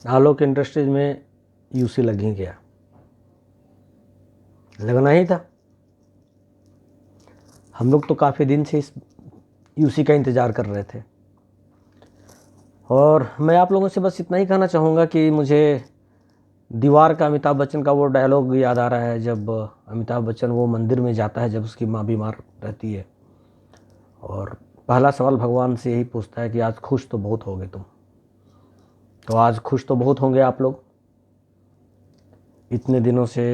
आलोक industries में UC लग ही गया, लगना ही था। हम लोग तो काफ़ी दिन से इस यूसी का इंतज़ार कर रहे थे। और मैं आप लोगों से बस इतना ही कहना चाहूँगा कि मुझे दीवार का अमिताभ बच्चन का वो डायलॉग याद आ रहा है, जब अमिताभ बच्चन वो मंदिर में जाता है जब उसकी माँ बीमार रहती है, और पहला सवाल भगवान से यही पूछता है कि आज खुश तो बहुत होगे तुम। तो आज खुश तो बहुत होंगे आप लोग। इतने दिनों से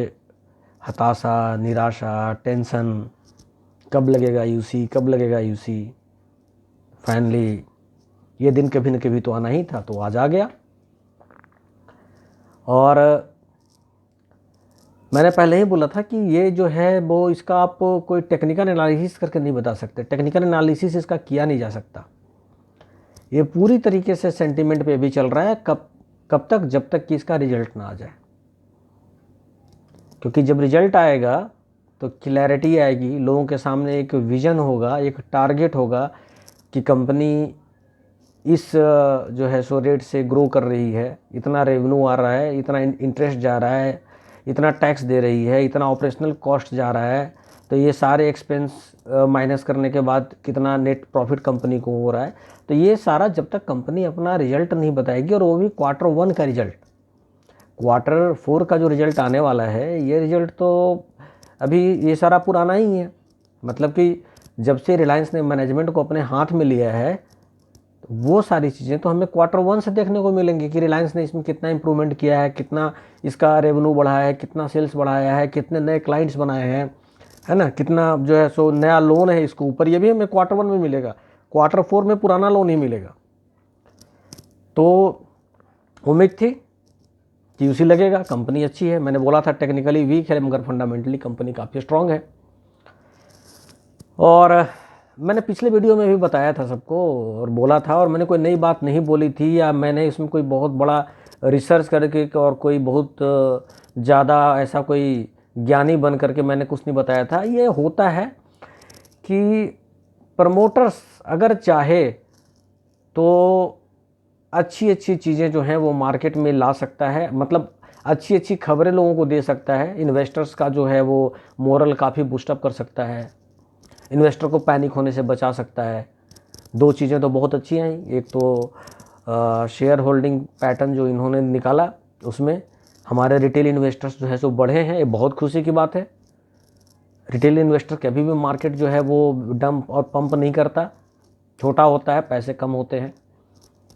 हताशा, निराशा, टेंशन, कब लगेगा यूसी, कब लगेगा यूसी, फाइनली ये दिन कभी न कभी तो आना ही था, तो आज आ गया। और मैंने पहले ही बोला था कि ये जो है वो इसका आप कोई टेक्निकल एनालिसिस करके नहीं बता सकते, टेक्निकल एनालिसिस इसका किया नहीं जा सकता। ये पूरी तरीके से सेंटिमेंट पे भी चल रहा है, कब तक, जब तक कि इसका रिजल्ट ना आ जाए। क्योंकि जब रिजल्ट आएगा तो क्लैरिटी आएगी, लोगों के सामने एक विज़न होगा, एक टारगेट होगा कि कंपनी इस जो है सो रेट से ग्रो कर रही है, इतना रेवेन्यू आ रहा है, इतना इंटरेस्ट जा रहा है, इतना टैक्स दे रही है, इतना ऑपरेशनल कॉस्ट जा रहा है, तो ये सारे एक्सपेंस माइनस करने के बाद कितना नेट प्रॉफिट कंपनी को हो रहा है। तो ये सारा जब तक कंपनी अपना रिजल्ट नहीं बताएगी, और वो भी Q1 का रिजल्ट, Q4 का जो रिजल्ट आने वाला है, ये रिजल्ट तो अभी ये सारा पुराना ही है। मतलब कि जब से रिलायंस ने मैनेजमेंट को अपने हाथ में लिया है, वो सारी चीज़ें तो हमें Q1 से देखने को मिलेंगी कि रिलायंस ने इसमें कितना इंप्रूवमेंट किया है, कितना इसका रेवेन्यू बढ़ाया है, कितना सेल्स बढ़ाया है, कितने नए क्लाइंट्स बनाए हैं, है ना, कितना जो है सो नया लोन है इसके ऊपर, ये भी हमें Q1 में मिलेगा। Q4 में पुराना लोन ही मिलेगा। तो उम्मीद थी कि उसी लगेगा, कंपनी अच्छी है। मैंने बोला था टेक्निकली वीक है मगर फंडामेंटली कंपनी काफ़ी स्ट्रांग है। और मैंने पिछले वीडियो में भी बताया था सबको, और बोला था, और मैंने कोई नई बात नहीं बोली थी, या मैंने इसमें कोई बहुत बड़ा रिसर्च करके और कोई बहुत ज़्यादा ऐसा कोई ज्ञानी बन करके मैंने कुछ नहीं बताया था। ये होता है कि प्रमोटर्स अगर चाहे तो अच्छी अच्छी चीज़ें जो हैं वो मार्केट में ला सकता है, मतलब अच्छी अच्छी खबरें लोगों को दे सकता है, इन्वेस्टर्स का जो है वो मोरल काफ़ी बूस्टअप कर सकता है, इन्वेस्टर को पैनिक होने से बचा सकता है। दो चीज़ें तो बहुत अच्छी हैं। एक तो शेयर होल्डिंग पैटर्न जो इन्होंने निकाला, उसमें हमारे रिटेल इन्वेस्टर्स जो है सो बढ़े हैं, ये बहुत खुशी की बात है। रिटेल इन्वेस्टर कभी भी मार्केट जो है वो डंप और पंप नहीं करता, छोटा होता है, पैसे कम होते हैं,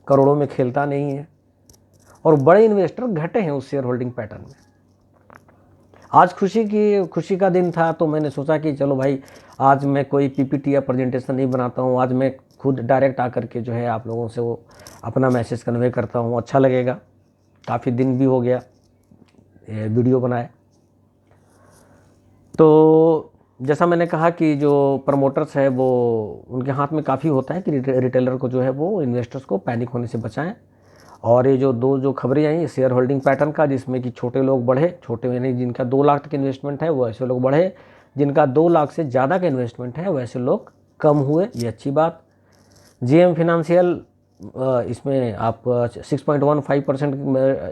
करोड़ों में खेलता नहीं है, और बड़े इन्वेस्टर घटे हैं उस शेयर होल्डिंग पैटर्न में। आज खुशी का दिन था, तो मैंने सोचा कि चलो भाई, आज मैं कोई पीपीटी या प्रेजेंटेशन नहीं बनाता हूँ, आज मैं खुद डायरेक्ट आकर के जो है आप लोगों से वो अपना मैसेज कन्वे करता हूँ, अच्छा लगेगा। काफ़ी दिन भी हो गया वीडियो बनाए। तो जैसा मैंने कहा कि जो प्रमोटर्स है वो उनके हाथ में काफ़ी होता है कि रिटेलर को जो है वो इन्वेस्टर्स को पैनिक होने से बचाएं। और ये जो खबरें आई शेयर होल्डिंग पैटर्न का, जिसमें कि छोटे लोग बढ़े, छोटे यानी जिनका 2 लाख तक इन्वेस्टमेंट है वो ऐसे लोग बढ़े, जिनका 2 लाख से ज़्यादा का इन्वेस्टमेंट है वैसे लोग कम हुए, ये अच्छी बात। जेएम फिनंशियल इसमें आप 6.15%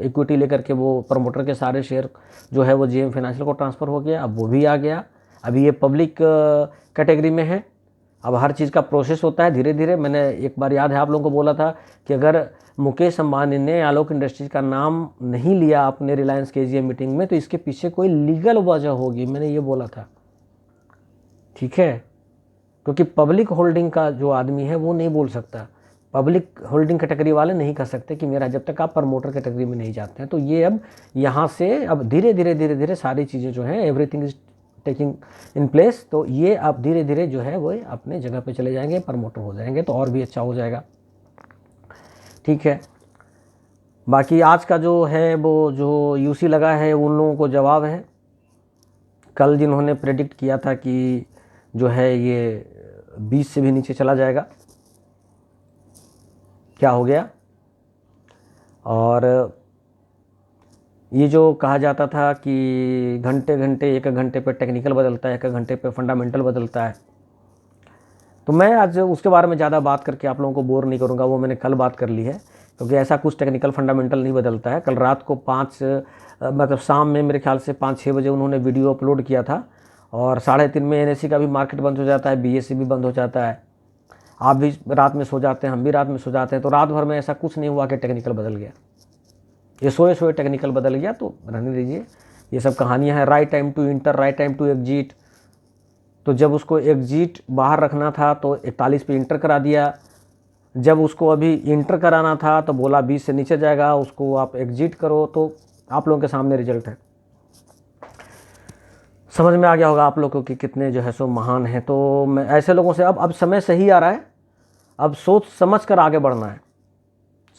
इक्विटी लेकर के वो प्रमोटर के सारे शेयर जो है वो जेएम फिनंशियल को ट्रांसफ़र हो गया, अब वो भी आ गया। अभी ये पब्लिक कैटेगरी में है। अब हर चीज़ का प्रोसेस होता है धीरे धीरे। मैंने एक बार याद है आप लोगों को बोला था कि अगर मुकेश अंबानी ने आलोक इंडस्ट्रीज का नाम नहीं लिया अपने रिलायंस के एजीएम मीटिंग में तो इसके पीछे कोई लीगल वजह होगी, मैंने ये बोला था, ठीक है। क्योंकि पब्लिक होल्डिंग का जो आदमी है वो नहीं बोल सकता, पब्लिक होल्डिंग कैटेगरी वाले नहीं कर सकते कि मेरा, जब तक आप प्रमोटर कैटेगरी में नहीं जाते हैं। तो ये अब यहाँ से अब धीरे धीरे सारी चीज़ें जो हैं, everything is taking in place, तो ये अब धीरे धीरे जो है वो अपने जगह पे चले जाएंगे, प्रमोटर हो जाएंगे, तो और भी अच्छा हो जाएगा, ठीक है। बाकी आज का जो है वो जो यूसी लगा है उन लोगों को जवाब है। कल जिन्होंने प्रेडिक्ट किया था कि जो है ये 20 से भी नीचे चला जाएगा, क्या हो गया। और ये जो कहा जाता था कि घंटे घंटे, एक घंटे पे टेक्निकल बदलता है, एक घंटे पे फंडामेंटल बदलता है, तो मैं आज उसके बारे में ज़्यादा बात करके आप लोगों को बोर नहीं करूँगा, वो मैंने कल बात कर ली है क्योंकि ऐसा कुछ टेक्निकल फंडामेंटल नहीं बदलता है। कल रात को मतलब शाम में मेरे ख्याल से 5-6 बजे उन्होंने वीडियो अपलोड किया था, और 3:30 में NSE का भी मार्केट बंद हो जाता है, BSE भी बंद हो जाता है। आप भी रात में सो जाते हैं, हम भी रात में सो जाते हैं, तो रात भर में ऐसा कुछ नहीं हुआ कि टेक्निकल बदल गया। ये सोए टेक्निकल बदल गया तो रहने दीजिए, ये सब कहानियाँ हैं। Right time to enter, right time to exit, तो जब उसको एग्जिट बाहर रखना था तो 41 पे इंटर करा दिया, जब उसको अभी इंटर कराना था तो बोला 20 से नीचे जाएगा, उसको आप एग्जिट करो। तो आप लोगों के सामने रिजल्ट है, समझ में आ गया होगा आप लोगों को कि कितने जो है सो महान हैं। तो मैं ऐसे लोगों से अब समय सही आ रहा है, अब सोच समझ कर आगे बढ़ना है,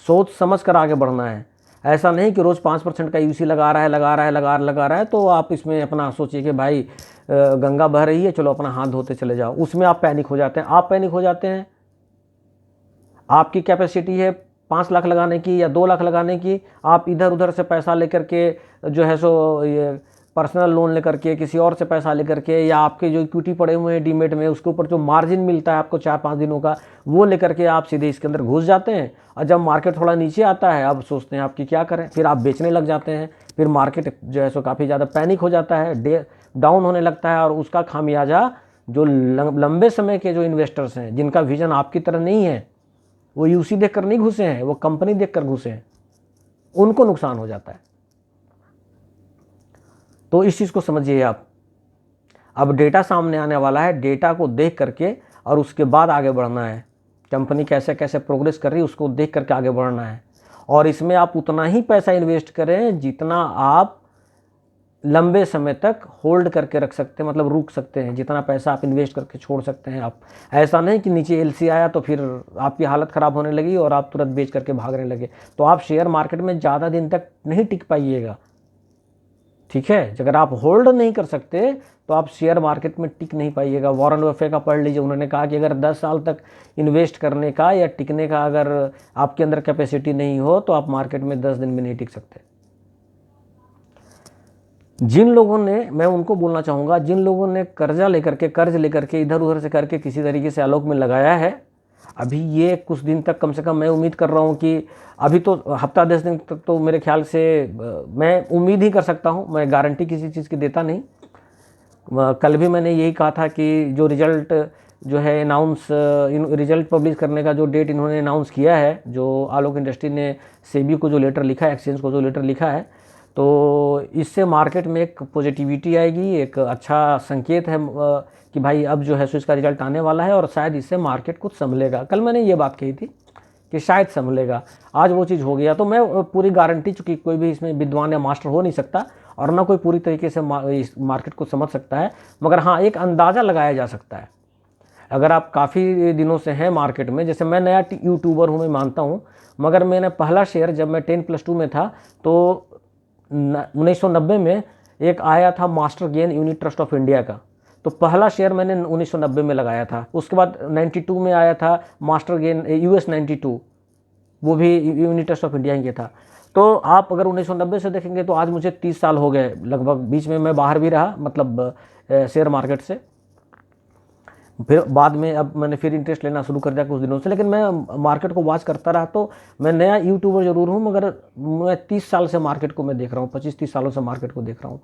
सोच समझ कर आगे बढ़ना है। ऐसा नहीं कि रोज़ 5% का यूसी लगा रहा है तो आप इसमें अपना सोचिए कि भाई गंगा बह रही है, चलो अपना हाथ धोते चले जाओ, उसमें आप पैनिक हो जाते हैं। आपकी कैपेसिटी है 5 लाख लगाने की या 2 लाख लगाने की, आप इधर उधर से पैसा लेकर के जो है सो ये पर्सनल लोन लेकर के, किसी और से पैसा लेकर के, या आपके जो इक्विटी पड़े हुए हैं डीमेट में, उसके ऊपर जो मार्जिन मिलता है आपको 4-5 दिनों का, वो लेकर के आप सीधे इसके अंदर घुस जाते हैं। और जब मार्केट थोड़ा नीचे आता है, अब सोचते हैं आपकी क्या करें, फिर आप बेचने लग जाते हैं, फिर मार्केट जो है सो काफ़ी ज़्यादा पैनिक हो जाता है, डाउन होने लगता है। और उसका खामियाजा जो लंबे समय के जो इन्वेस्टर्स हैं, जिनका विजन आपकी तरह नहीं है, वो यूसी देख कर नहीं घुसे हैं, वो कंपनी देख कर घुसे हैं, उनको नुकसान हो जाता है। तो इस चीज़ को समझिए आप। अब डेटा सामने आने वाला है, डेटा को देख करके और उसके बाद आगे बढ़ना है। कंपनी कैसे कैसे प्रोग्रेस कर रही है उसको देख करके आगे बढ़ना है। और इसमें आप उतना ही पैसा इन्वेस्ट करें जितना आप लंबे समय तक होल्ड करके रख सकते हैं, मतलब रुक सकते हैं, जितना पैसा आप इन्वेस्ट करके छोड़ सकते हैं आप। ऐसा नहीं कि नीचे LC आया तो फिर आपकी हालत ख़राब होने लगी और आप तुरंत बेच करके भागने लगे, तो आप शेयर मार्केट में ज़्यादा दिन तक नहीं टिक पाइएगा। ठीक है, अगर आप होल्ड नहीं कर सकते तो आप शेयर मार्केट में टिक नहीं पाइएगा। वॉरेन बफेट का पढ़ लीजिए, उन्होंने कहा कि अगर 10 साल तक इन्वेस्ट करने का या टिकने का अगर आपके अंदर कैपेसिटी नहीं हो तो आप मार्केट में 10 दिन में नहीं टिक सकते। जिन लोगों ने, मैं उनको बोलना चाहूँगा, जिन लोगों ने कर्ज लेकर के इधर उधर से करके किसी तरीके से आलोक में लगाया है, अभी ये कुछ दिन तक कम से कम मैं उम्मीद कर रहा हूँ कि अभी तो हफ्ता 10 दिन तक तो मेरे ख्याल से मैं उम्मीद ही कर सकता हूँ, मैं गारंटी किसी चीज़ की देता नहीं। कल भी मैंने यही कहा था कि जो रिजल्ट जो है रिजल्ट पब्लिश करने का जो डेट इन्होंने अनाउंस किया है, जो आलोक इंडस्ट्री ने सेबी को जो लेटर लिखा है, एक्सचेंज को जो लेटर लिखा है, तो इससे मार्केट में एक पॉजिटिविटी आएगी, एक अच्छा संकेत है कि भाई अब जो है सो इसका रिजल्ट आने वाला है और शायद इससे मार्केट कुछ संभलेगा। कल मैंने ये बात कही थी कि शायद संभलेगा, आज वो चीज़ हो गया। तो मैं पूरी गारंटी, चूँकि कोई भी इसमें विद्वान या मास्टर हो नहीं सकता और ना कोई पूरी तरीके से इस मार्केट को समझ सकता है, मगर हाँ एक अंदाज़ा लगाया जा सकता है। अगर आप काफ़ी दिनों से हैं मार्केट में, जैसे मैं नया यूट्यूबर हूँ, मैं मानता हूँ, मगर मैंने पहला शेयर जब मैं 10+2 में था तो 1990 में एक आया था master gain unit trust of India का, तो पहला शेयर मैंने 1990 में लगाया था। उसके बाद 92 में आया था मास्टर गेन US 92, वो भी यूनिट ट्रस्ट ऑफ इंडिया ही था। तो आप अगर 1990 से देखेंगे तो आज मुझे 30 साल हो गए लगभग। बीच में मैं बाहर भी रहा, मतलब शेयर मार्केट से, फिर बाद में अब मैंने फिर इंटरेस्ट लेना शुरू कर दिया कुछ दिनों से, लेकिन मैं मार्केट को वॉच करता रहा। तो मैं नया यूट्यूबर जरूर हूँ, मगर मैं 30 साल से मार्केट को मैं देख रहा हूँ, 25-30 सालों से मार्केट को देख रहा हूँ।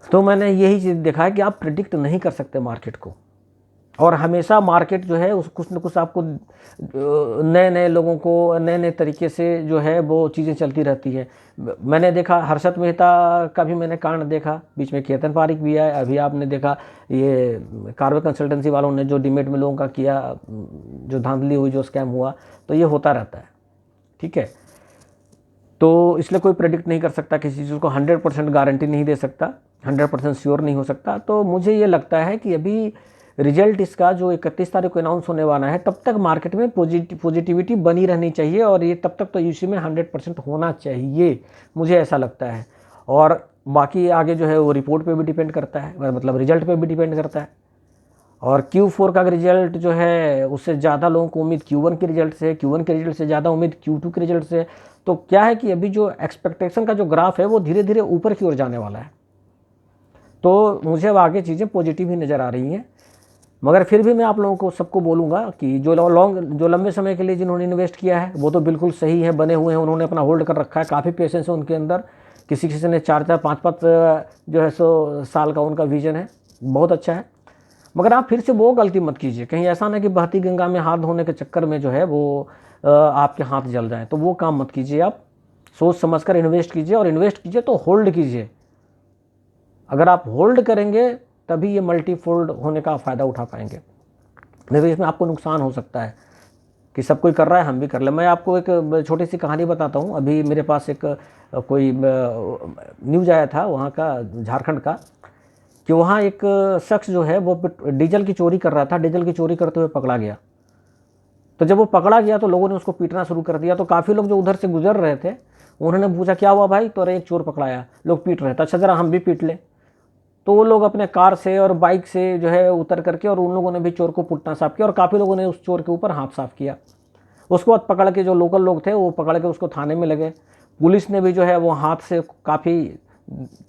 तो मैंने यही चीज़ देखा है कि आप प्रिडिक्ट नहीं कर सकते मार्केट को, और हमेशा मार्केट जो है उस कुछ न कुछ आपको नए नए लोगों को नए नए तरीके से जो है वो चीज़ें चलती रहती है। मैंने देखा हर्षद मेहता का भी मैंने कांड देखा, बीच में केतन पारिक भी आया, अभी आपने देखा ये कार्वे कंसल्टेंसी वालों ने जो डीमेट में लोगों का किया, जो धांधली हुई, जो स्कैम हुआ, तो ये होता रहता है। ठीक है, तो इसलिए कोई प्रेडिक्ट नहीं कर सकता किसी चीज़ को, 100% गारंटी नहीं दे सकता, 100% श्योर नहीं हो सकता। तो मुझे ये लगता है कि अभी रिजल्ट इसका जो 31 तारीख को अनाउंस होने वाला है, तब तक मार्केट में पॉजिटिविटी बनी रहनी चाहिए, और ये तब तक तो यूसी में 100% होना चाहिए, मुझे ऐसा लगता है। और बाकी आगे जो है वो रिपोर्ट पे भी डिपेंड करता है, मतलब रिजल्ट पे भी डिपेंड करता है। और Q4 का रिजल्ट जो है उससे ज़्यादा लोगों को उम्मीद Q1 के रिजल्ट से, Q1 के रिजल्ट से ज़्यादा उम्मीद Q2 के रिजल्ट से। तो क्या है कि अभी जो एक्सपेक्टेशन का जो ग्राफ है वो धीरे धीरे ऊपर की ओर जाने वाला है, तो मुझे अब आगे चीज़ें पॉजिटिव ही नज़र आ रही हैं। मगर फिर भी मैं आप लोगों को सबको बोलूँगा कि जो लंबे समय के लिए जिन्होंने इन्वेस्ट किया है वो तो बिल्कुल सही है, बने हुए हैं, उन्होंने अपना होल्ड कर रखा है, काफ़ी पेशेंस है उनके अंदर। किसी किसी ने 4-4 5-5 जो है सो साल का उनका विजन है, बहुत अच्छा है। मगर आप फिर से वो गलती मत कीजिए, कहीं ऐसा ना कि बहती गंगा में हाथ धोने के चक्कर में जो है वो आपके हाथ जल जाए, तो वो काम मत कीजिए। आप सोच समझ कर इन्वेस्ट कीजिए, और इन्वेस्ट कीजिए तो होल्ड कीजिए। अगर आप होल्ड करेंगे तभी ये मल्टीफोल्ड होने का फ़ायदा उठा पाएंगे, नहीं तो इसमें आपको नुकसान हो सकता है कि सब कोई कर रहा है हम भी कर ले। मैं आपको एक छोटी सी कहानी बताता हूँ। अभी मेरे पास एक कोई न्यूज़ आया था वहाँ का, झारखंड का, कि वहाँ एक शख्स जो है वो डीजल की चोरी कर रहा था, डीजल की चोरी करते हुए पकड़ा गया। तो जब वो पकड़ा गया तो लोगों ने उसको पीटना शुरू कर दिया। तो काफ़ी लोग जो उधर से गुजर रहे थे उन्होंने पूछा क्या हुआ भाई, तो अरे एक चोर पकड़ाया, लोग पीट रहे थे, अच्छा ज़रा हम भी पीट लें। तो वो लोग अपने कार से और बाइक से जो है उतर करके और उन लोगों ने भी चोर को पुट्टना साफ किया, और काफ़ी लोगों ने उस चोर के ऊपर हाथ साफ किया। उसको बाद पकड़ के जो लोकल लोग थे वो पकड़ के उसको थाने में लगे। पुलिस ने भी जो है वो हाथ से काफ़ी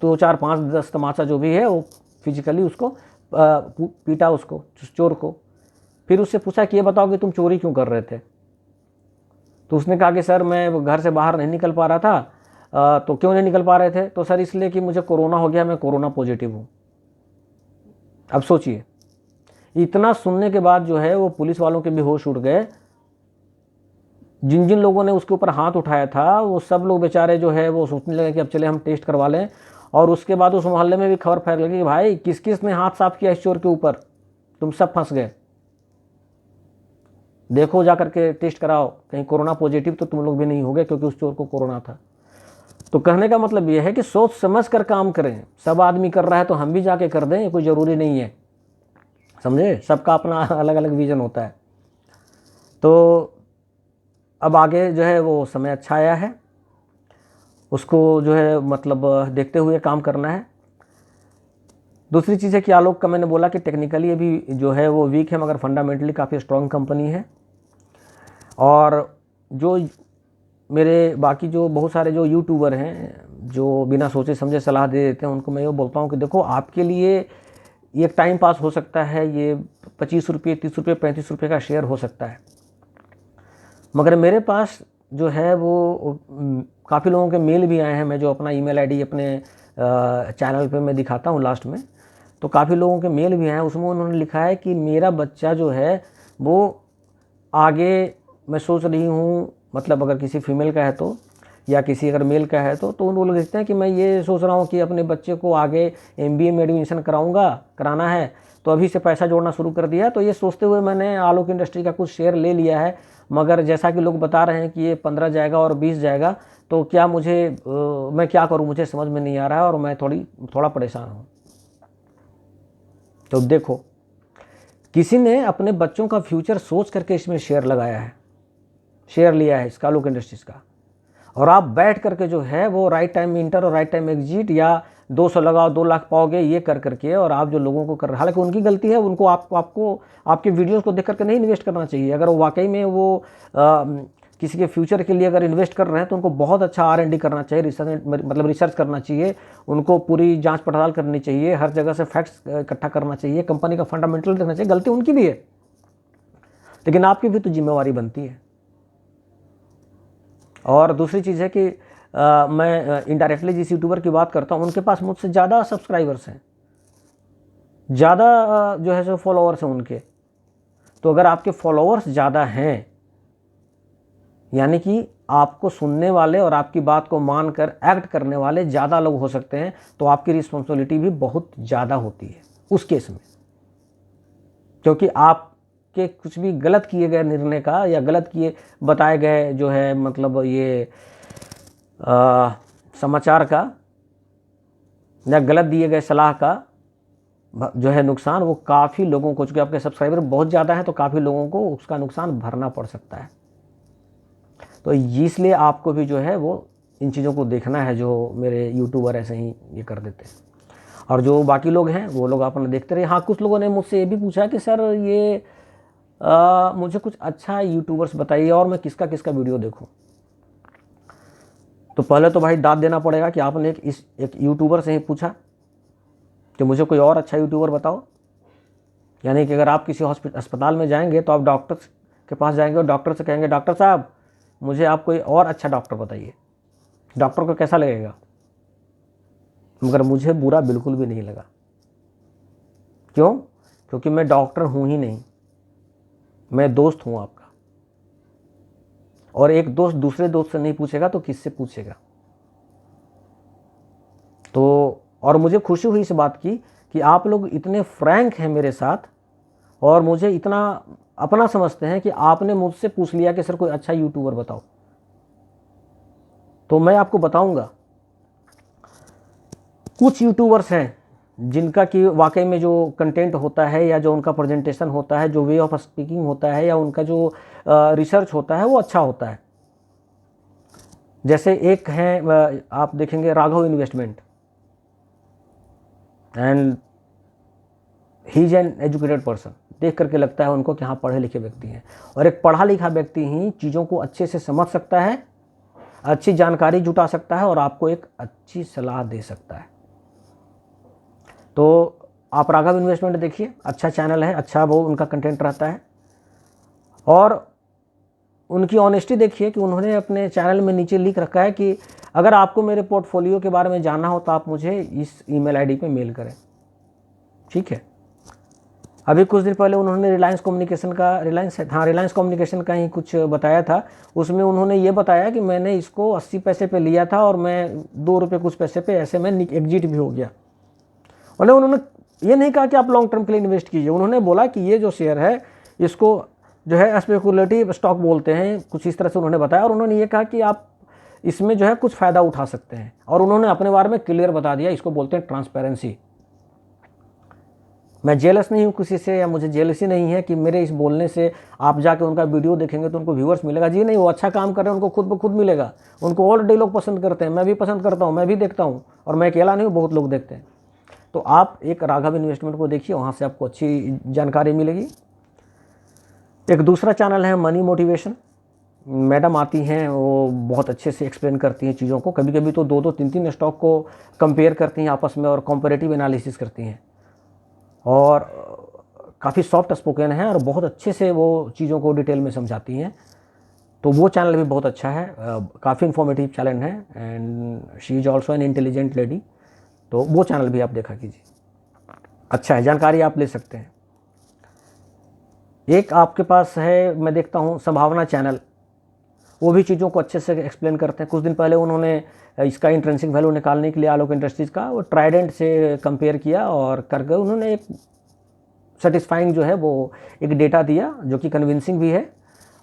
2 4 5 10 तमाचा जो भी है वो फिजिकली उसको पीटा, उसको चोर को। फिर उससे पूछा कि ये बताओ कि तुम चोरी क्यों कर रहे थे। तो उसने कहा कि सर मैं घर से बाहर नहीं निकल पा रहा था। तो क्यों नहीं निकल पा रहे थे, तो सर इसलिए कि मुझे कोरोना हो गया, मैं कोरोना पॉजिटिव हूँ। अब सोचिए, इतना सुनने के बाद जो है वो पुलिस वालों के भी होश उड़ गए। जिन जिन लोगों ने उसके ऊपर हाथ उठाया था वो सब लोग बेचारे जो है वो सोचने लगे कि अब चले हम टेस्ट करवा लें। और उसके बाद उस मोहल्ले में भी खबर फैल गई कि भाई किस किस ने हाथ साफ किया इस चोर के ऊपर, तुम सब फंस गए, देखो जा करके टेस्ट कराओ, कहीं कोरोना पॉजिटिव तो तुम लोग भी नहीं हो गए, क्योंकि उस चोर को कोरोना था। तो कहने का मतलब यह है कि सोच समझ कर काम करें। सब आदमी कर रहा है तो हम भी जाके कर दें, कोई ज़रूरी नहीं है, समझे। सबका अपना अलग अलग विजन होता है। तो अब आगे जो है वो समय अच्छा आया है, उसको जो है मतलब देखते हुए काम करना है। दूसरी चीज़ है कि आलोक का मैंने बोला कि टेक्निकली अभी जो है वो वीक है, मगर फंडामेंटली काफ़ी स्ट्रॉन्ग कंपनी है। और जो मेरे बाकी जो बहुत सारे जो यूट्यूबर हैं जो बिना सोचे समझे सलाह दे देते हैं, उनको मैं ये बोलता हूँ कि देखो आपके लिए ये एक टाइम पास हो सकता है, ये 25 रुपये 30 रुपये 35 रुपये का शेयर हो सकता है, मगर मेरे पास जो है वो काफ़ी लोगों के मेल भी आए हैं। मैं जो अपना ईमेल आईडी अपने चैनल पे मैं दिखाता हूँ लास्ट में, तो काफ़ी लोगों के मेल भी आए हैं। उसमें उन्होंने लिखा है कि मेरा बच्चा जो है वो आगे, मैं सोच रही हूँ, मतलब अगर किसी फीमेल का है तो, या किसी अगर मेल का है तो उन लोग लिखते हैं कि मैं ये सोच रहा हूँ कि अपने बच्चे को आगे MBA में एडमिशन कराना है, तो अभी से पैसा जोड़ना शुरू कर दिया। तो ये सोचते हुए मैंने आलोक इंडस्ट्री का कुछ शेयर ले लिया है, मगर जैसा कि लोग बता रहे हैं कि ये 15 जाएगा और 20 जाएगा, तो क्या मैं क्या करूँ, मुझे समझ में नहीं आ रहा है, और मैं थोड़ा परेशान हूँ। तो देखो, किसी ने अपने बच्चों का फ्यूचर सोच करके इसमें शेयर लगाया है, शेयर लिया है इसका, आलोक इंडस्ट्रीज का, और आप बैठ करके जो है वो राइट टाइम में इंटर और राइट टाइम एग्जिट, या 200 लगाओ 2 लाख पाओगे, ये कर करके, और आप जो लोगों को कर रहे हैं, हालांकि उनकी गलती है, उनको आपको आपके वीडियोस को देख करके नहीं इन्वेस्ट करना चाहिए। अगर वो वाकई में वो किसी के फ्यूचर के लिए अगर इन्वेस्ट कर रहे हैं तो उनको बहुत अच्छा R&D करना चाहिए, रिसर्च करना चाहिए, उनको पूरी जांच पड़ताल करनी चाहिए, हर जगह से फैक्ट्स इकट्ठा करना चाहिए, कंपनी का फंडामेंटल देखना चाहिए। गलती उनकी भी है, लेकिन आपकी भी तो जिम्मेवारी बनती है। और दूसरी चीज़ है कि मैं इनडायरेक्टली जिस यूट्यूबर की बात करता हूँ उनके पास मुझसे ज़्यादा सब्सक्राइबर्स हैं, ज़्यादा जो है सो फॉलोअर्स हैं उनके। तो अगर आपके फॉलोअर्स ज़्यादा हैं, यानी कि आपको सुनने वाले और आपकी बात को मानकर एक्ट करने वाले ज़्यादा लोग हो सकते हैं, तो आपकी रिस्पॉन्सिबिलिटी भी बहुत ज़्यादा होती है उस केस में, क्योंकि आपके कुछ भी गलत किए गए निर्णय का या गलत किए बताए गए जो है मतलब ये समाचार का या गलत दिए गए सलाह का जो है नुकसान, वो काफ़ी लोगों को, चूँकि आपके सब्सक्राइबर बहुत ज़्यादा है तो काफ़ी लोगों को उसका नुकसान भरना पड़ सकता है। तो इसलिए आपको भी जो है वो इन चीज़ों को देखना है, जो मेरे यूट्यूबर ऐसे ही ये कर देते हैं। और जो बाकी लोग हैं वो लोग अपना देखते रहे। हाँ, कुछ लोगों ने मुझसे ये भी पूछा कि सर ये मुझे कुछ अच्छा यूट्यूबर्स बताइए और मैं किसका किसका वीडियो देखूं। तो पहले तो भाई दाद देना पड़ेगा कि आपने एक यूट्यूबर से ही पूछा कि मुझे कोई और अच्छा यूट्यूबर बताओ। यानी कि अगर आप किसी अस्पताल में जाएंगे तो आप डॉक्टर के पास जाएंगे और डॉक्टर से कहेंगे डॉक्टर साहब मुझे आप कोई और अच्छा डॉक्टर बताइए, डॉक्टर को कैसा लगेगा? मगर मुझे बुरा बिल्कुल भी नहीं लगा। क्यों? क्योंकि मैं डॉक्टर हूं ही नहीं, मैं दोस्त हूं आपका, और एक दोस्त दूसरे दोस्त से नहीं पूछेगा तो किससे पूछेगा? तो और मुझे खुशी हुई इस बात की कि आप लोग इतने फ्रैंक हैं मेरे साथ और मुझे इतना अपना समझते हैं कि आपने मुझसे पूछ लिया कि सर कोई अच्छा यूट्यूबर बताओ। तो मैं आपको बताऊंगा, कुछ यूट्यूबर्स हैं जिनका कि वाकई में जो कंटेंट होता है या जो उनका प्रेजेंटेशन होता है, जो वे ऑफ स्पीकिंग होता है या उनका जो रिसर्च होता है वो अच्छा होता है। जैसे एक है, आप देखेंगे Raghav investment, and he is an educated person. देख करके लगता है उनको कि हाँ पढ़े लिखे व्यक्ति हैं, और एक पढ़ा लिखा व्यक्ति ही चीज़ों को अच्छे से समझ सकता है, अच्छी जानकारी जुटा सकता है और आपको एक अच्छी सलाह दे सकता है। तो आप राघव इन्वेस्टमेंट देखिए, अच्छा चैनल है, अच्छा वो उनका कंटेंट रहता है, और उनकी ऑनेस्टी देखिए कि उन्होंने अपने चैनल में नीचे लिख रखा है कि अगर आपको मेरे पोर्टफोलियो के बारे में जानना हो तो आप मुझे इस ईमेल आईडी पे मेल करें। ठीक है। अभी कुछ दिन पहले उन्होंने रिलायंस कम्युनिकेशन का ही कुछ बताया था। उसमें उन्होंने ये बताया कि मैंने इसको 80 पैसे पे लिया था और मैं 2 रुपये कुछ पैसे पे ऐसे में एग्जिट भी हो गया। और उन्होंने ये नहीं कहा कि आप लॉन्ग टर्म के लिए इन्वेस्ट कीजिए, उन्होंने बोला कि ये जो शेयर है इसको जो है स्पेकुलेटिव स्टॉक बोलते हैं, कुछ इस तरह से उन्होंने बताया। और उन्होंने ये कहा कि आप इसमें जो है कुछ फ़ायदा उठा सकते हैं, और उन्होंने अपने बारे में क्लियर बता दिया। इसको बोलते हैं ट्रांसपेरेंसी। मैं जेलस नहीं हूँ किसी से, या मुझे जेलसी नहीं है कि मेरे इस बोलने से आप जाके उनका वीडियो देखेंगे तो उनको व्यूअर्स मिलेगा। जी नहीं, वो अच्छा काम कर रहे हैं, उनको खुद ब खुद मिलेगा। उनको ऑलरेडी लोग पसंद करते हैं, मैं भी पसंद करता हूँ, मैं भी देखता हूँ, और मैं अकेला नहीं हूँ, बहुत लोग देखते हैं। तो आप एक राघव इन्वेस्टमेंट को देखिए, वहाँ से आपको अच्छी जानकारी मिलेगी। एक दूसरा चैनल है मनी मोटिवेशन, मैडम आती हैं, वो बहुत अच्छे से एक्सप्लेन करती हैं चीज़ों को। कभी कभी तो 2-2, 3-3 स्टॉक को कंपेयर करती हैं आपस में और कंपैरेटिव एनालिसिस करती हैं, और काफ़ी सॉफ्ट स्पोकन है और बहुत अच्छे से वो चीज़ों को डिटेल में समझाती हैं। तो वो चैनल भी बहुत अच्छा है, काफ़ी इन्फॉर्मेटिव चैनल है, and she is also an intelligent lady. तो वो चैनल भी आप देखा कीजिए, अच्छा है, जानकारी आप ले सकते हैं। एक आपके पास है, मैं देखता हूँ संभावना चैनल, वो भी चीज़ों को अच्छे से एक्सप्लेन करते हैं। कुछ दिन पहले उन्होंने इसका इंट्रिंसिक वैल्यू निकालने के लिए आलोक इंडस्ट्रीज़ का वो ट्राइडेंट से कंपेयर किया, और करके उन्होंने एक सेटिस्फाइंग जो है वो एक डेटा दिया जो कि कन्विंसिंग भी है।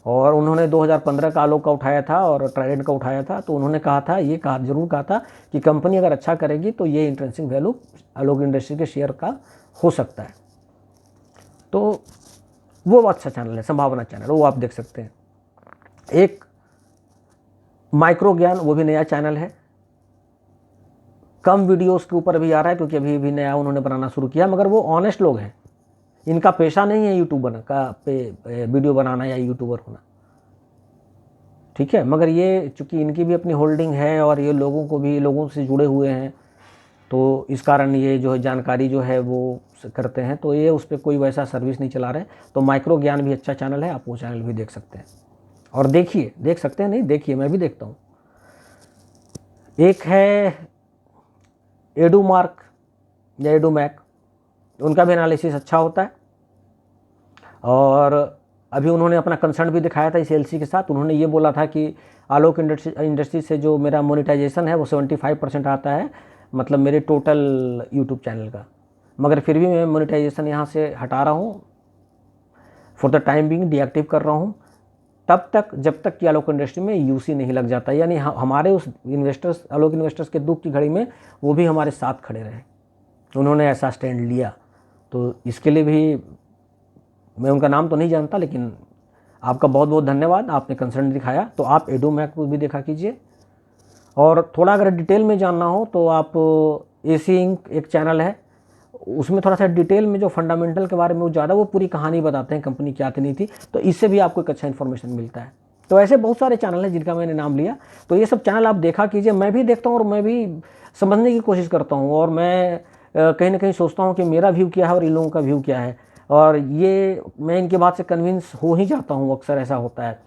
और उन्होंने 2015 का आलोक का उठाया था और ट्राइडेंट का उठाया था। तो उन्होंने कहा था, ये कहा जरूर कहा था कि कंपनी अगर अच्छा करेगी तो ये इंट्रिंसिक वैल्यू आलोक इंडस्ट्री के शेयर का हो सकता है। तो वो अच्छा चैनल है, संभावना चैनल, वो आप देख सकते हैं। एक माइक्रो ज्ञान, वो भी नया चैनल है, कम वीडियोस के ऊपर भी आ रहा है क्योंकि अभी नया उन्होंने बनाना शुरू किया, मगर वो ऑनेस्ट लोग हैं। इनका पेशा नहीं है यूट्यूबर का वीडियो बनाना या यूट्यूबर होना, ठीक है। मगर ये चूंकि इनकी भी अपनी होल्डिंग है और ये लोगों से जुड़े हुए हैं, तो इस कारण ये जो है जानकारी जो है वो करते हैं। तो ये उस पर कोई वैसा सर्विस नहीं चला रहे। तो माइक्रो ज्ञान भी अच्छा चैनल है, आप वो चैनल भी देख सकते हैं। और देखिए, देख सकते हैं नहीं, देखिए, मैं भी देखता हूँ। एक है एडुमार्क या एडुमैक, उनका भी एनालिसिस अच्छा होता है। और अभी उन्होंने अपना कंसर्न भी दिखाया था इस एलसी के साथ। उन्होंने ये बोला था कि आलोक इंडस्ट्री से जो मेरा मोनेटाइजेशन है वो 75% आता है, मतलब मेरे टोटल यूट्यूब चैनल का। मगर फिर भी मैं मोनेटाइजेशन यहाँ से हटा रहा हूँ, for the time being deactive कर रहा हूँ, तब तक जब तक कि आलोक इंडस्ट्री में यूसी नहीं लग जाता। यानी हमारे उस इन्वेस्टर्स, आलोक इन्वेस्टर्स के दुख की घड़ी में वो भी हमारे साथ खड़े रहे। उन्होंने ऐसा स्टैंड लिया। तो इसके लिए भी मैं उनका नाम तो नहीं जानता, लेकिन आपका बहुत बहुत धन्यवाद, आपने कंसर्न दिखाया। तो आप एडोमैक को भी देखा कीजिए। और थोड़ा अगर डिटेल में जानना हो तो आप एसी इंक एक चैनल है, उसमें थोड़ा सा डिटेल में जो फंडामेंटल के बारे में वो ज़्यादा वो पूरी कहानी बताते हैं, कंपनी क्या थी नहीं थी, तो इससे भी आपको एक अच्छा इन्फॉर्मेशन मिलता है। तो ऐसे बहुत सारे चैनल हैं जिनका मैंने नाम लिया। तो ये सब चैनल आप देखा कीजिए। मैं भी देखता हूँ और मैं भी समझने की कोशिश करता हूँ, और मैं कहीं ना कहीं सोचता हूँ कि मेरा व्यू क्या है और इन लोगों का व्यू क्या है। और ये मैं इनके बात से कन्विंस हो ही जाता हूँ, अक्सर ऐसा होता है।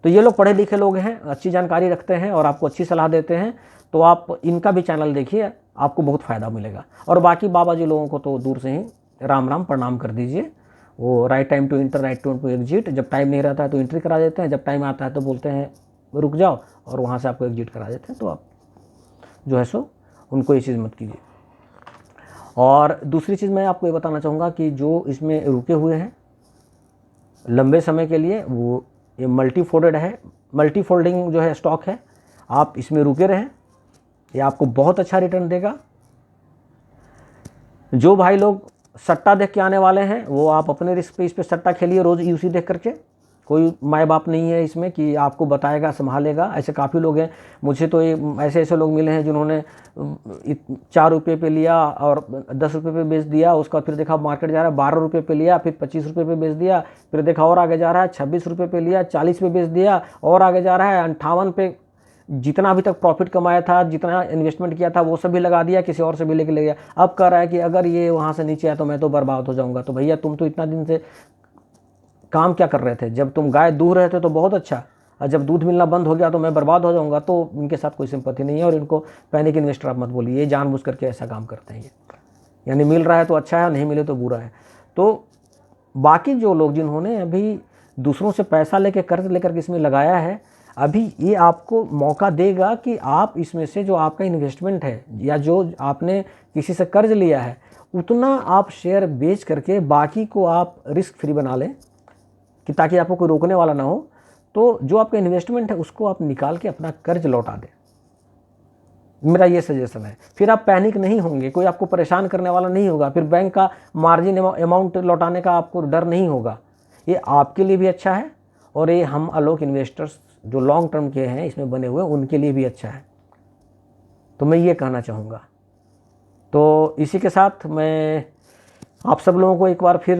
तो ये लोग पढ़े लिखे लोग हैं, अच्छी जानकारी रखते हैं और आपको अच्छी सलाह देते हैं, तो आप इनका भी चैनल देखिए, आपको बहुत फ़ायदा मिलेगा। और बाकी बाबा जी लोगों को तो दूर से ही राम राम प्रणाम कर दीजिए। वो right time to enter right time to exit, जब टाइम नहीं रहता है तो एंट्री करा देते हैं, जब टाइम आता है तो बोलते हैं रुक जाओ, और वहाँ से आपको एग्जिट करा देते हैं। तो आप जो है सो उनको ये चीज़ मत कीजिए। और दूसरी चीज़ मैं आपको ये बताना चाहूँगा कि जो इसमें रुके हुए हैं लंबे समय के लिए, वो ये मल्टी फोल्डेड है, मल्टी फोल्डिंग जो है स्टॉक है, आप इसमें रुके रहें, ये आपको बहुत अच्छा रिटर्न देगा। जो भाई लोग सट्टा देख के आने वाले हैं वो आप अपने रिस्क पे इस पे सट्टा खेलिए रोज़ यूसी देख करके। कोई माँ बाप नहीं है इसमें कि आपको बताएगा संभालेगा, ऐसे काफ़ी लोग हैं। मुझे तो ये ऐसे ऐसे लोग मिले हैं जिन्होंने 4 रुपये पे लिया और 10 रुपये पे बेच दिया, उसका फिर देखा मार्केट जा रहा है 12 रुपये पे लिया, फिर 25 रुपये पे बेच दिया, फिर देखा और आगे जा रहा है 26 रुपये पे लिया, 40 पे बेच दिया, और आगे जा रहा है 58 पे। जितना अभी तक प्रॉफिट कमाया था, जितना इन्वेस्टमेंट किया था, वो सब भी लगा दिया, किसी और से भी लेके ले गया। अब कह रहा है कि अगर ये वहाँ से नीचे आया तो मैं तो बर्बाद हो जाऊँगा। तो भैया तुम तो इतना दिन से काम क्या कर रहे थे? जब तुम गाय दूध रहे थे तो बहुत अच्छा, और जब दूध मिलना बंद हो गया तो मैं बर्बाद हो जाऊँगा। तो इनके साथ कोई सिंपैथी नहीं है, और इनको पैनिक इन्वेस्टर आप मत बोलिए, ये जानबूझ करके ऐसा काम करते हैं ये। यानी मिल रहा है तो अच्छा है, नहीं मिले तो बुरा है। तो बाकी जो लोग जिन्होंने अभी दूसरों से पैसा लेके कर्ज लेकर के इसमें लगाया है, अभी ये आपको मौका देगा कि आप इसमें से जो आपका इन्वेस्टमेंट है या जो आपने किसी से कर्ज लिया है, उतना आप शेयर बेच करके बाकी को आप रिस्क फ्री बना लें, कि ताकि आपको कोई रोकने वाला ना हो। तो जो आपका इन्वेस्टमेंट है उसको आप निकाल के अपना कर्ज लौटा दें, मेरा ये सजेशन है। फिर आप पैनिक नहीं होंगे, कोई आपको परेशान करने वाला नहीं होगा, फिर बैंक का मार्जिन अमाउंट लौटाने का आपको डर नहीं होगा। ये आपके लिए भी अच्छा है, और ये हम आलोक इन्वेस्टर्स जो लॉन्ग टर्म के हैं इसमें बने हुए, उनके लिए भी अच्छा है। तो मैं ये कहना चाहूँगा। तो इसी के साथ मैं आप सब लोगों को एक बार फिर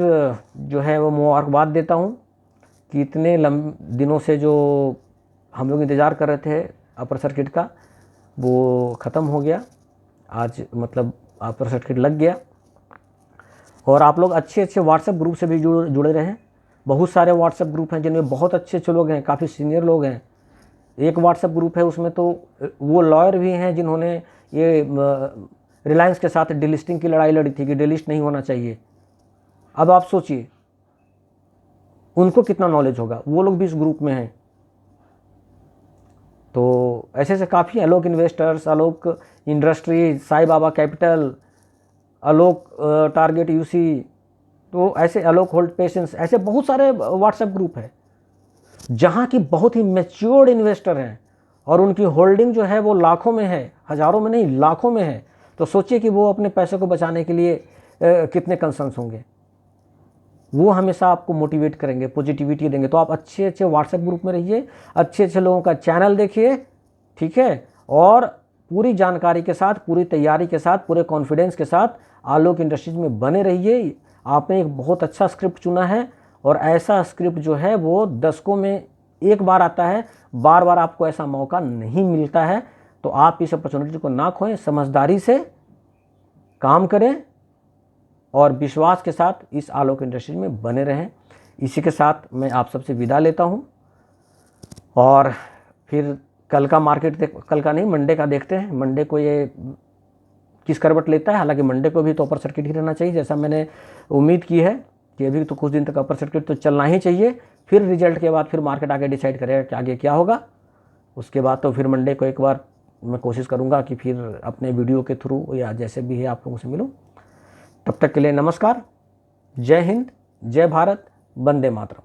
जो है वो मुबारकबाद देता हूँ कि इतने दिनों से जो हम लोग इंतज़ार कर रहे थे अपर सर्किट का, वो ख़त्म हो गया आज, मतलब अपर सर्किट लग गया। और आप लोग अच्छे अच्छे व्हाट्सएप ग्रुप से भी जुड़े रहें। बहुत सारे व्हाट्सएप ग्रुप हैं जिनमें बहुत अच्छे अच्छे लोग हैं, काफ़ी सीनियर लोग हैं। एक व्हाट्सएप ग्रुप है उसमें तो वो लॉयर भी हैं जिन्होंने ये रिलायंस के साथ डिलिस्टिंग की लड़ाई लड़ी थी कि डिलिस्ट नहीं होना चाहिए। अब आप सोचिए उनको कितना नॉलेज होगा, वो लोग भी इस ग्रुप में हैं। तो ऐसे ऐसे काफ़ी आलोक इन्वेस्टर्स, आलोक इंडस्ट्री, साई बाबा कैपिटल, आलोक टारगेट यूसी, तो ऐसे आलोक होल्ड पेशेंस, ऐसे बहुत सारे व्हाट्सएप ग्रुप है जहाँ की बहुत ही मैच्योर्ड इन्वेस्टर हैं, और उनकी होल्डिंग जो है वो लाखों में है, हज़ारों में नहीं लाखों में है। तो सोचिए कि वो अपने पैसे को बचाने के लिए कितने कंसर्न्स होंगे। वो हमेशा आपको मोटिवेट करेंगे, पॉजिटिविटी देंगे। तो आप अच्छे अच्छे व्हाट्सएप ग्रुप में रहिए, अच्छे अच्छे लोगों का चैनल देखिए, ठीक है, और पूरी जानकारी के साथ, पूरी तैयारी के साथ, पूरे कॉन्फिडेंस के साथ आलोक इंडस्ट्रीज में बने रहिए। आपने एक बहुत अच्छा स्क्रिप्ट चुना है, और ऐसा स्क्रिप्ट जो है वो दशकों में एक बार आता है, बार बार आपको ऐसा मौका नहीं मिलता है। तो आप इस अपॉर्चुनिटी को ना खोएं, समझदारी से काम करें और विश्वास के साथ इस आलोक इंडस्ट्री में बने रहें। इसी के साथ मैं आप सबसे विदा लेता हूं, और फिर कल का मार्केट कल का नहीं, मंडे का देखते हैं, मंडे को ये किस करवट लेता है। हालांकि मंडे को भी तो अपर सर्किट ही रहना चाहिए, जैसा मैंने उम्मीद की है कि अभी तो कुछ दिन तक अपर सर्किट तो चलना ही चाहिए। फिर रिजल्ट के बाद फिर मार्केट आगे डिसाइड करेगा कि आगे क्या होगा। उसके बाद तो फिर मंडे को एक बार मैं कोशिश करूंगा कि फिर अपने वीडियो के थ्रू या जैसे भी है आप लोगों से मिलूं। तब तक के लिए नमस्कार, जय हिंद, जय भारत, वंदे मातरम।